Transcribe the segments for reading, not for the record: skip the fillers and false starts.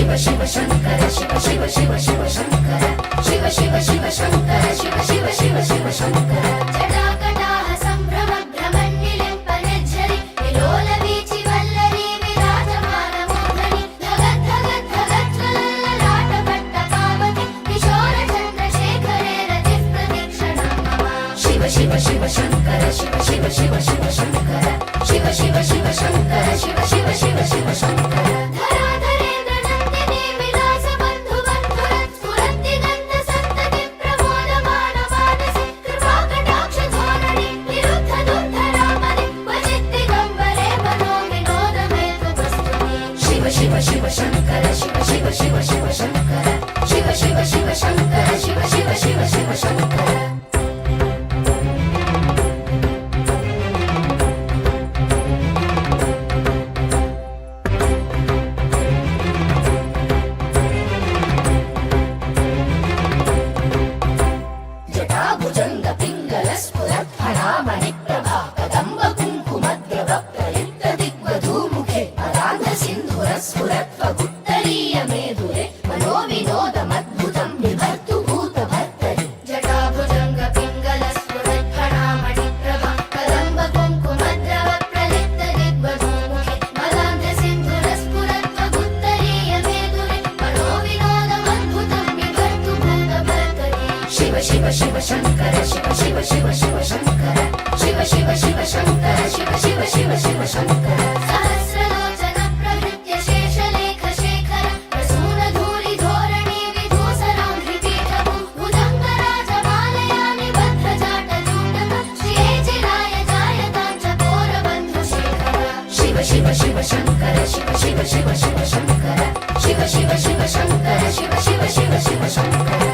शिव शिव शंकर शिव शिव शिव शिव शंकर शिव शिव शिव शंकर शिव शिव शिव शिव शंकर जटाकटाह संभ्रम भ्रमन्निलिम्पनिर्झरि विलोलवीचि वल्लरी विराजमान मोहनि धगत् धगत् धगत् ज्वलल्ललाटपट्टकामति किशोर चन्द्रशेखरे रतिः प्रतीक्षणं मम शिव शिव शिव शंकर शिव शिव शिव शिव शंकर शिव शिव शिव शंकर शिव शिव शिव शिव शंकर शिव शिव शंकर शिव शिव शिव शिव शंकर शिव शिव शिव शंकर शिव शिव शिव शिव शंकर जटाभुजंग पिंगल स्फुरत् फणामणि प्रभा कदंब कुंकुमद्रव प्रलिप्त दिग्वधूमुखे पदान्ध सिंधुर स्फुरत् वगुत्तरीय मेधुरे मनोविनोदमद्भुतं बिभर्तु भूतभर्तरि जटाभुजंग पिंगल स्फुरत् फणामणि प्रभा कदंब कुंकुमद्रव प्रलिप्त दिग्वधूमुखे पदान्ध सिंधुर स्फुरत् वगुत्तरीय मेधुरे मनोविनोदमद्भुतं बिभर्तु भूतभर्तरि शिव शिव शिव शंकर शिव शिव शिव शिव शंकर शिव शिव शिव शंकर शिव शिव शिव शिव शंकर सहस्रलोचन प्रभृत्य शेषलेख शेखर प्रसून धूलि धोरणी विधूसरां हृपीठभू भुजङ्गराजमालया निबद्ध जाटजूटक श्रियेचिराय जायतां चकोरबन्धु शेखर शिव शिव शिव शंकर शिव शिव शिव शिव शंकर शिव शिव शिव शंकर शिव शिव शिव शिव शंकर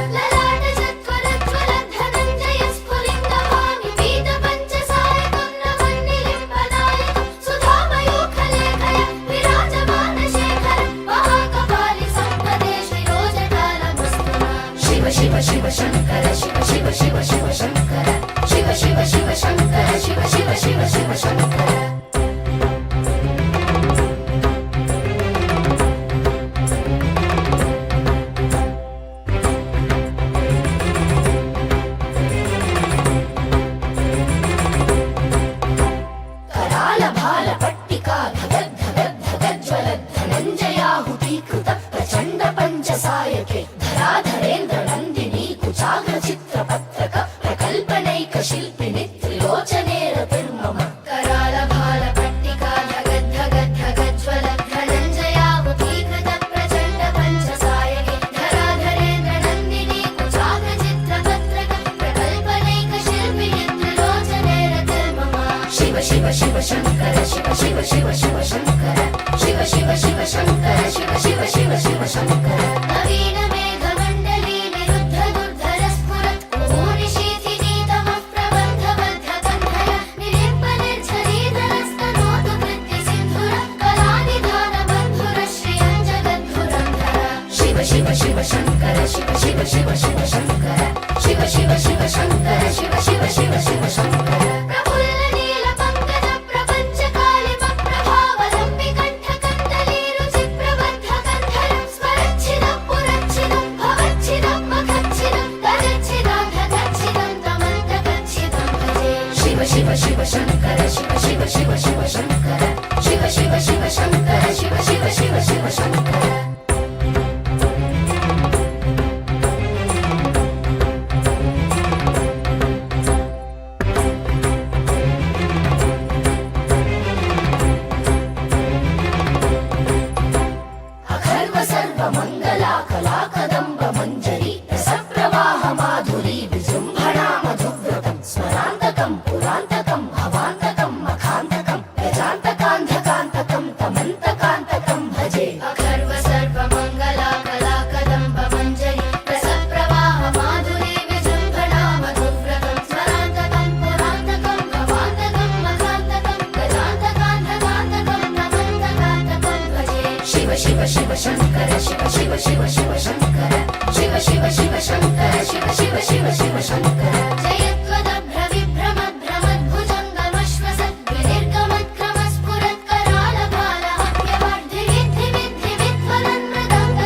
शिव शिव शंकर शिव शिव शिव शिव शंकर शिव शिव शिव शंकर शिव शिव शिव शिव शंकर कराल भाल पट्टिका धगद् धगद् धगद् ज्वलद् धनञ्जयाहुतीकृत प्रचण्ड पञ्चसायके धराधरेन्द्र नन्दिनी कुचाग्र चित्रपत्रक प्रकल्पनैक शिल्पिनि त्रिलोचने रतिर्मम कराल भाल पट्टिका धगद् धगद् धगद् ज्वलद् धनञ्जयाहुतीकृत प्रचण्ड पञ्चसायके धराधरेन्द्र नन्दिनी कुचाग्र चित्रपत्रक प्रकल्पनैक शिल्पिनि त्रिलोचने रतिर्मम शिव शिव शिव शंकर शिव शिव शिव शिव शंकर शिव शिव शिव शंकर शिव शिव शिव शिव शंकर नवीन मेघमण्डली निरुद्ध दुर्धर स्फुरत् भूरिशीथिनीतमः प्रबन्धबद्ध कन्धय निलिम्पनिर्झरीधरस्तनोतु कृत्य सिन्धुर कलानिधान बन्धुर श्रियं जगद्धुरन्धर शिव शिव शिव शंकर शिव शिव शिव शिव शंकर शिव शिव शिव शंकर शिव शिव शिव शिव शंकर शिव शिव शंकर शिव शिव शिव शिव शंकर शिव शिव शिव शंकर शिव शिव शिव शिव शंकर अखर्व सर्व मंगला कला कदंब मंजरी रस प्रवाह माधुरी विजृंभणा मधुव्रतं स्मरान्तकं पुरान्तकं भवान्तकं मखान्तकं गजान्तकान्धकान्तकं तमन्तकान्तकं भजे अखर्व सर्व मंगला कला कदंब मंजरी रस प्रवाह माधुरी विजृंभणा मधुव्रतं स्मरान्तकं पुरान्तकं भवान्तकं मखान्तकं गजान्तकान्धकान्तकं तमन्तकान्तकं भजे शिव शिव शिव शंकर शिव शिव शिव शिव शंकर शिव शिव शिव शंकर शिव शिव शिव शिव शंकर जयत्वदभ्र विभ्रम भ्रमद्भुजङ्गमश्वसत् विनिर्गमत्क्रमस्फुरत् कराल भाल हव्यवर्धि विद्धि विद्धि विध्वलन् मृदङ्ग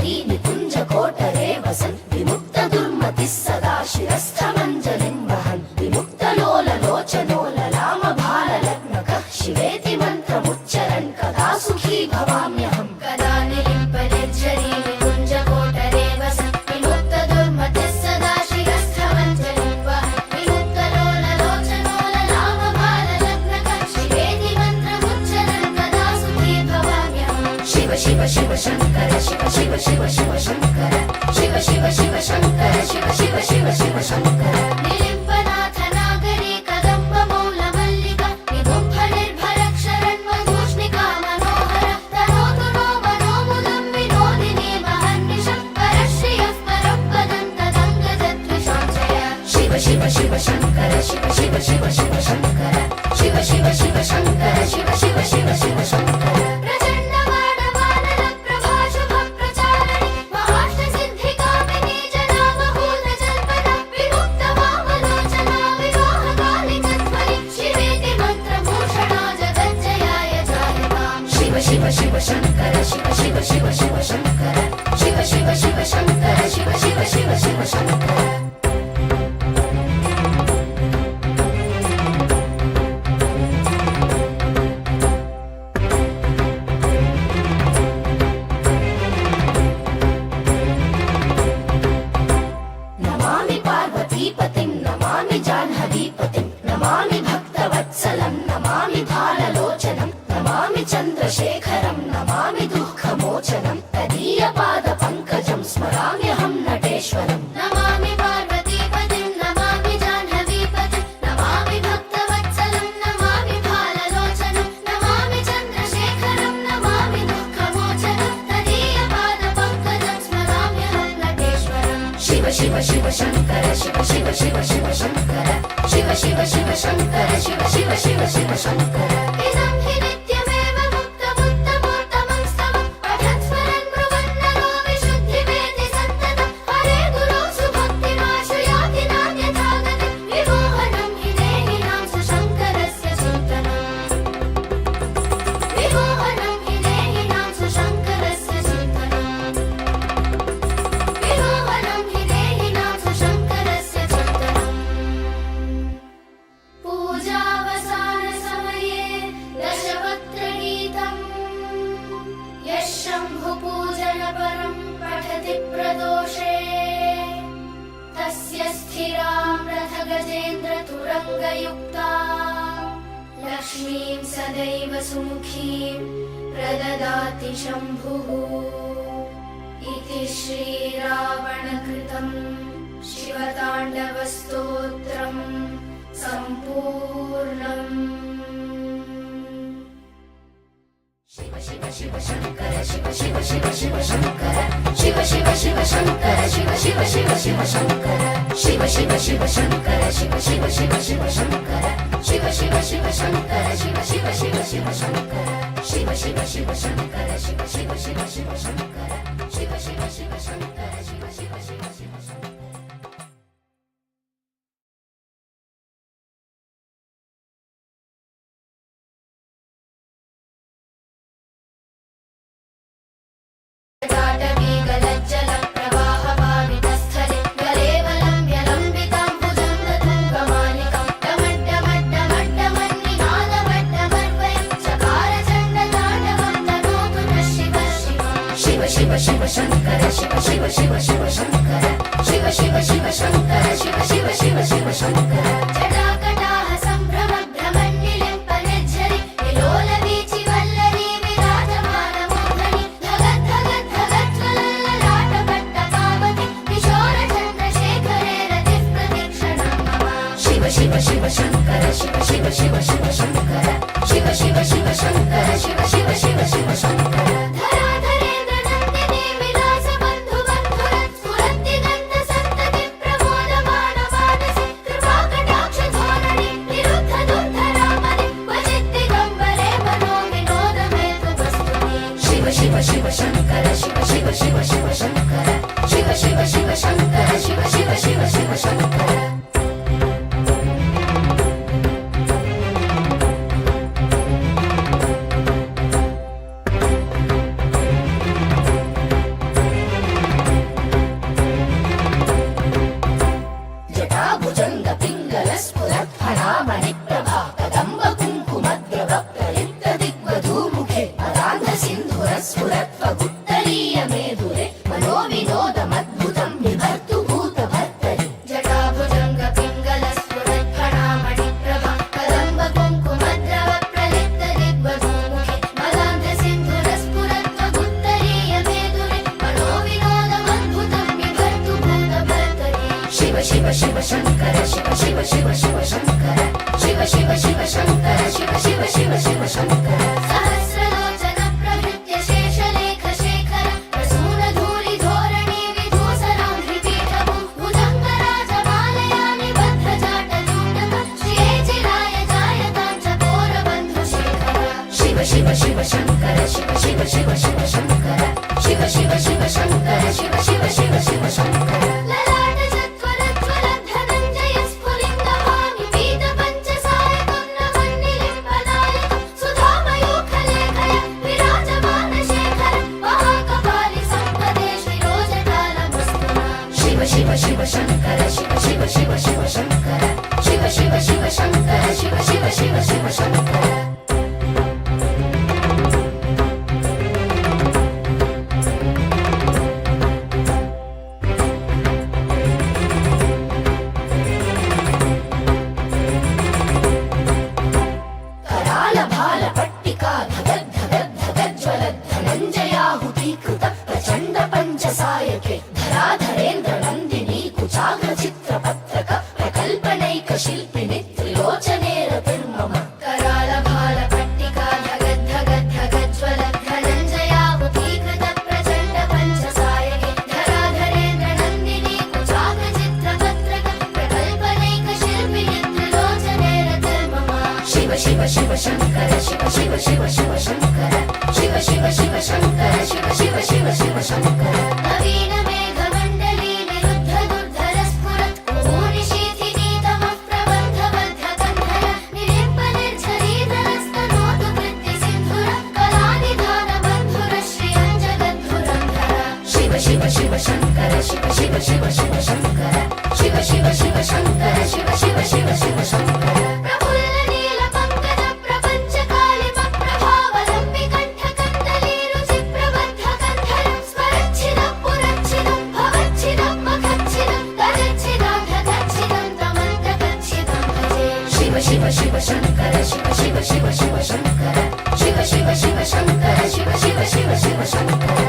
तनय्यरी निकुञ्जकोटरे वसन् विमुक्तदुर्मतिः सदा शिरस्थमञ्जलिं वहन् विमुक्तलोललोचनोललामभाललग्नकः शिवेति मन्त्रमुच्चरन् कदा सुखी भवाम्यहम् कदा निलिम्पनिर्झरी निकुञ्जकोटरे वसन् विमुक्तदुर्मतिः सदा शिरस्थमञ्जलिं वहन् विमुक्तलोललोचनोललामभाललग्नकः शिवेति मन्त्रमुच्चरन् कदा सुखी भवाम्यहम् शिव शिव शिव शङ्कर शिव शिव शिव शिव शङ्कर शिव शिव शिव शङ्कर शिव शिव शिव शिव शङ्कर निलिम्पनाथ नागरी कदम्बमौलमल्लिका निगुम्फनिर्भरक्षरन्मधूष्णिका मनोहर तनोतु नो मनोमुदं विनोदिनी महर्निशं परश्रियः परपदं तदङ्गजद्विषाञ्चय शिव शिव शिव शङ्कर शिव शिव शिव शिव शङ्कर शिव शिव शिव शङ्कर शिव शिव शिव शिव शङ्कर शिव शिव शङ्कर शिव शिव शिव शिव शङ्कर शिव शिव शिव शङ्कर शिव शिव शिव शिव शङ्कर नमामि पार्वतीपतिं नमामि जाह्नवीपतिं नमामि भक्तवत्सलं नमामि भाललोचनं नमामि चन्द्रशेखरं नमामि दुःखमोचनं तदीयपादपङ्कजं स्मराम्यहं नटेश्वरम् नमामि पार्वतीपतिं नमामि जाह्नवीपतिं नमामि भक्तवत्सलं नमामि भाललोचनं नमामि चन्द्रशेखरं नमामि दुःखमोचनं तदीयपादपङ्कजं स्मराम्यहं नटेश्वरम् शिव शिव शिव शङ्कर शिव शिव शिव शिव शङ्कर शिव शिव शिव शङ्कर शिव शिव शिव शिव शङ्कर इदं हि नित्यमेव मुक्तमुत्तमोत्तमं स्तवं पठन् स्मरन् मृगन्नरो विशुद्धिमेति सन्ततं हरे गुरो सुभक्तिमाश्रयाति नान्यथा गतिं विमोहनं हि देहिनां सुशङ्करस्य चिन्तनम् विमोहनं हि देहिनां सुशङ्करस्य चिन्तनम् विमोहनं हि देहिनां सुशङ्करस्य चिन्तनम् पूजावसानसमये दशपत्रगीतम् यः शम्भुपूजनपरं पठति प्रदोषे तस्य स्थिरां रथगजेन्द्रतुरङ्गयुक्ता लक्ष्मीं सदैव सुमुखीं प्रददाति शम्भुः इति श्रीरावणकृतं शिवताण्डवस्तोत्रम् सम्पूर्णम् शिव शिव शिव शङ्कर शिव शिव शिव शिव शङ्कर शिव शिव शिव शङ्कर शिव शिव शिव शिव शङ्कर शिव शिव शिव शङ्कर शिव शिव शिव शिव शङ्कर शिव शिव शिव शङ्कर शिव शिव शिव शिव शङ्कर शिव शिव शिव शङ्कर शिव शिव शिव शिव शङ्कर शिव शिव शिव शङ्कर शिव शिव शिव शिव शङ्कर शिव शिव शङ्कर शिव शिव शिव शिव शङ्कर शिव शिव शिव शङ्कर शिव शिव शिव शिव शङ्कर जटाकटाः सम्भ्रमभ्रमन्निलिम्पनिर्झरि विलोलवीचिवल्लरी विराजमानमोहनि धगद् धगद् धगज्ज्वलल्ललाटपट्टकावति किशोरचन्द्रशेखरे रतिः प्रतीक्षणं मम शिव शिव शिव शङ्कर शिव शिव शिव शिव शङ्कर शिव शिव शिव शङ्कर शिव शिव शिव शिव शङ्कर शिव शिव शङ्कर शिव शिव शिव शिव शङ्कर शिव शिव शिव शङ्कर शिव शिव शिव शिव शङ्कर शिव शङ्कर शिव शिव शिव शिव शङ्कर शिव शिव शिव शङ्कर शिव शिव शिव शिव शङ्कर सहस्रलोचन प्रभृत्य शेषलेख शेखर प्रसूनधूलि धोरणी विधूसरां हृपीठभू भुजङ्गराजमालया निबद्धजाटजूटक श्रिये चिराय जायतां चकोरबन्धुशेखर शिव शिव शिव शङ्कर शिव शिव शिव शिव शङ्कर शिव शिव शिव शङ्कर शिव शिव शिव शिव शङ्कर ललाट जत्वलज्वल धनञ्जय स्फुलिङ्गभामि पीत पञ्चसायकं नवन्निलिम्बनाय सुधामयूखलेखय विराजमान शेखर महाकपालि सम्पदे शिरोजटालमस्तुना शिव शिव शिव शङ्कर शिव शिव शिव शिव शङ्कर शिव शिव शिव शङ्कर शिव शिव शिव शिव शङ्कर सायके धराधरेन्द्र नन्दिनी कुचाग्र चित्रपत्रक प्रकल्पनैक शिल्पिनि त्रिलोचने रतिर्मम कराल भाल पट्टिका धगद् धगद् धगज्वल धनञ्जयाहुतीकृत प्रचण्ड पञ्चसायके धराधरेन्द्र नन्दिनी कुचाग्र चित्रपत्रक प्रकल्पनैक शिल्पिनि त्रिलोचने रतिर्मम शिव शिव शिव शङ्कर शिव शिव शिव शिव शङ्कर शिव शिव शिव शङ्कर शिव शिव शिव शिव शङ्कर नवीन मेघमण्डली निरुद्ध दुर्धर स्फुरत् मुहुनिशीथिनीतमः प्रबन्धबद्ध कन्धर निलिम्ब निर्झरीधरस्तनोतु कृत्य सिन्धुर कलानिधान बन्धुर श्रियं जगद्धुरन्धर शिव शिव शिव शङ्कर शिव शिव शिव शिव शङ्कर शिव शिव शिव शङ्कर शिव शिव शिव शिव शङ्कर प्रफुल्ल नील पंकज प्रपञ्च कालिम प्रभावलम्बि कण्ठ कन्दली रुचि प्रबद्ध कन्धर स्मरच्छिदं पुरच्छिदं भवच्छिदं मखच्छिदं गजच्छिदाघगच्छिदं तमन्तकच्छिदं भजे शिव शिव शिव शङ्कर शिव शिव शिव शिव शङ्कर शिव शिव शिव शङ्कर शिव शिव शिव शिव शङ्कर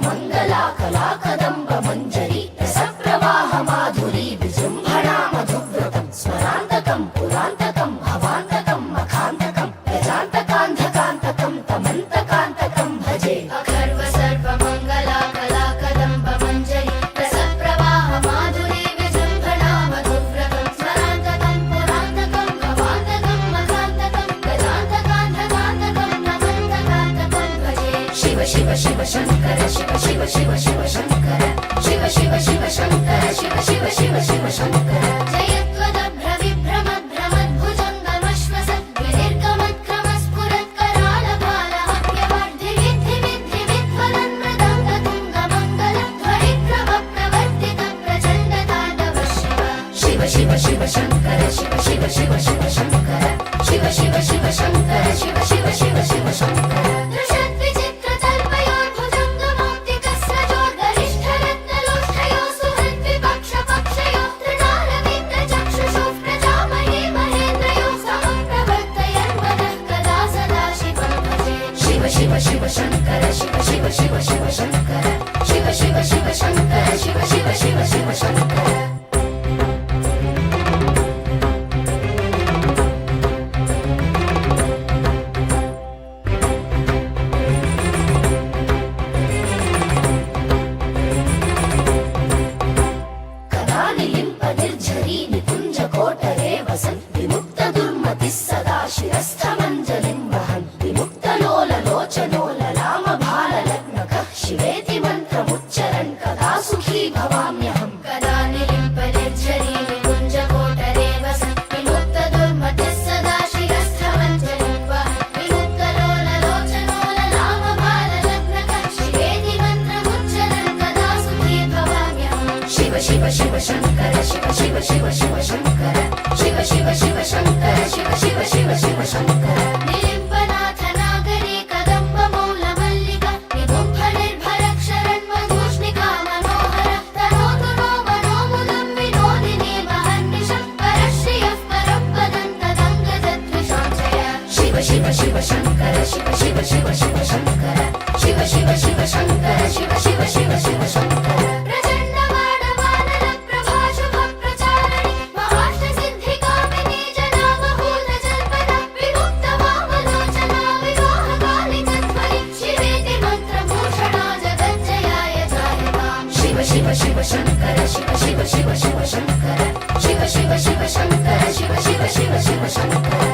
मंगला कला कदंब मंजरी रसप्रवाह माधुरी विजृंभणा मधुव्रतं स्मरान्तकं पुरान्तकं भवान्तकं मखान्तकं गजान्तकान्धकान्तकं तमन्तकान्तकं भजे अखर्व सर्व मंगला कला कदंब मंजरी रसप्रवाह माधुरी विजृंभणा मधुव्रतं स्मरान्तकं पुरान्तकं भवान्तकं मखान्तकं गजान्तकान्धकान्तकं तमन्तकान्तकं भजे शिव शिव शिव शङ्कर शिव शिव शिव शिव शङ्कर शिव शिव शिव शङ्कर शिव शिव शिव शिव शङ्कर जयत्वदभ्र विभ्रम भ्रमद्भुजङ्गमश्वसत् विनिर्गमत्क्रमस्फुरत् कराल भालहव्यवर्धि विद्धि विद्धि विध्वलन् मृदङ्ग तुङ्गमङ्गल ध्वनिप्रभ प्रवर्तितं प्रचण्डताण्डव शिव शिव शिव शङ्कर शिव शिव शिव शिव शङ्कर शिव शिव शिव शङ्कर शिव शिव शिव शिव शङ्कर शिव शिव शङ्कर शिव शिव शिव शिव शङ्कर शिव शिव शिव शङ्कर शिव शिव शिव शिव शङ्कर कदा निलिम्ब निर्झरी निकुञ्ज कोटरे वसन् विमुक्त दुर्मतिः सदा शिरस्थमञ्जलिं वहन् लोचनोललाम भाललग्नकः शिवेति मन्त्रमुच्चरन् कदा सुखी भवाम्यहम् कदा निलिम्ब निर्झरी निकुञ्जकोटरे वसन् विमुक्त दुर्मतिः सदा शिरस्थमञ्जलिं वहन् विमुक्तलोललोचनोललाम भाललग्नकः शिवेति मन्त्रमुच्चरन् कदा सुखी भवाम्यहम् शिव शिव शिव शङ्कर शिव शिव शिव शिव शङ्कर शिव शिव शिव शङ्कर शिव शिव शिव शिव शङ्कर निलिम्बनाथ नागरी कदम्ब मौल मल्लिका निगुम्फ निर्भरक्षरन् मधुष्णिका मनोहर तनोतु नो मनोमुदं विनोदिनी शङ्कर शिव शिव शिव शिव शङ्कर शिव शिव शिव शङ्कर शिव शिव शिव शिव शङ्कर प्रचण्ड वाणवानर प्रभाशुभ प्रचारिणि महाष्टसिद्धिकामिनी जनामहूत जल्पना विमुक्त वामलोचना विवाहकालि तत्त्वरि शिवेति मन्त्रभूषणा जगज्जयाय जायताम् शिव शिव शिव शङ्कर शिव शिव शिव शिव शङ्कर शिव शिव शिव शङ्कर शिव शिव शिव शिव शङ्कर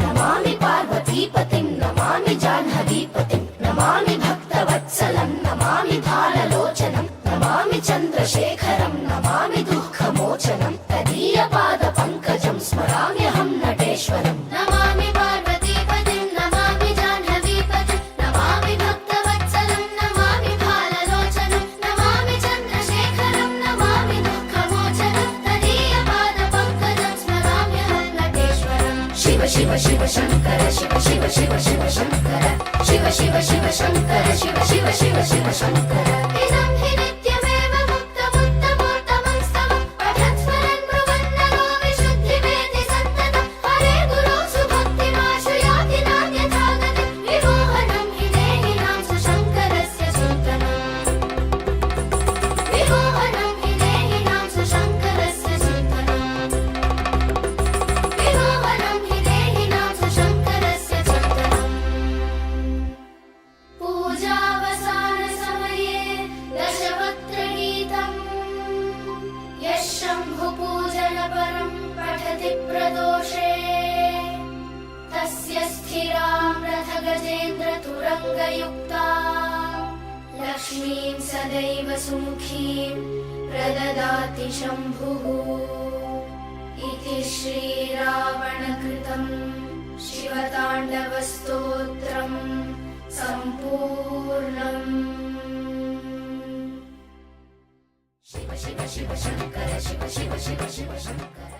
नमामि पार्वतीपतिं नमामि जाह्नवीपतिं नमामि भक्तवत्सलं नमामि भाललोचनं नमामि चन्द्रशेखरं नमामि दुःखमोचनं तदीयपादपङ्कजं स्मराम्यहं नटेश्वरम् नमामि पार्वतीपतिं नमामि जाह्नवीपतिं नमामि भक्तवत्सलं नमामि भाललोचनं नमामि चन्द्रशेखरं नमामि दुःखमोचनं तदीयपादपङ्कजं स्मराम्यहं नटेश्वरम् शिव शिव शिव शङ्कर शिव शिव शिव शिव शङ्कर शिव शिव शिव शङ्कर शिव शिव शिव शिव शङ्कर इदं हि नित्यमेव मुक्तमुत्तमोत्तमं स्तवं पठन् स्मरन् ब्रुवन्नरो विशुद्धिमेति सन्ततं हरे गुरो सुभक्तिमाशु याति नान्यथा गतिं विमोहनं हि देहिनां सुशङ्करस्य चिन्तनम् विमोहनं हि देहिनां सुशङ्करस्य चिन्तनम् विमोहनं हि देहिनां सुशङ्करस्य चिन्तनम् पूजावसानसमये दशवक्त्रगीतम् यः शम्भुपूजनपरं पठति प्रदोषे तस्य स्थिरां रथगजेन्द्रतुरङ्गयुक्ता लक्ष्मीं सदैव सुमुखीं प्रददाति शम्भुः इति श्रीरावणकृतं शिवताण्डवस्तोत्रम् सम्पूर्णम् शिव शिव शिव शङ्कर शिव शिव शिव शिव शङ्कर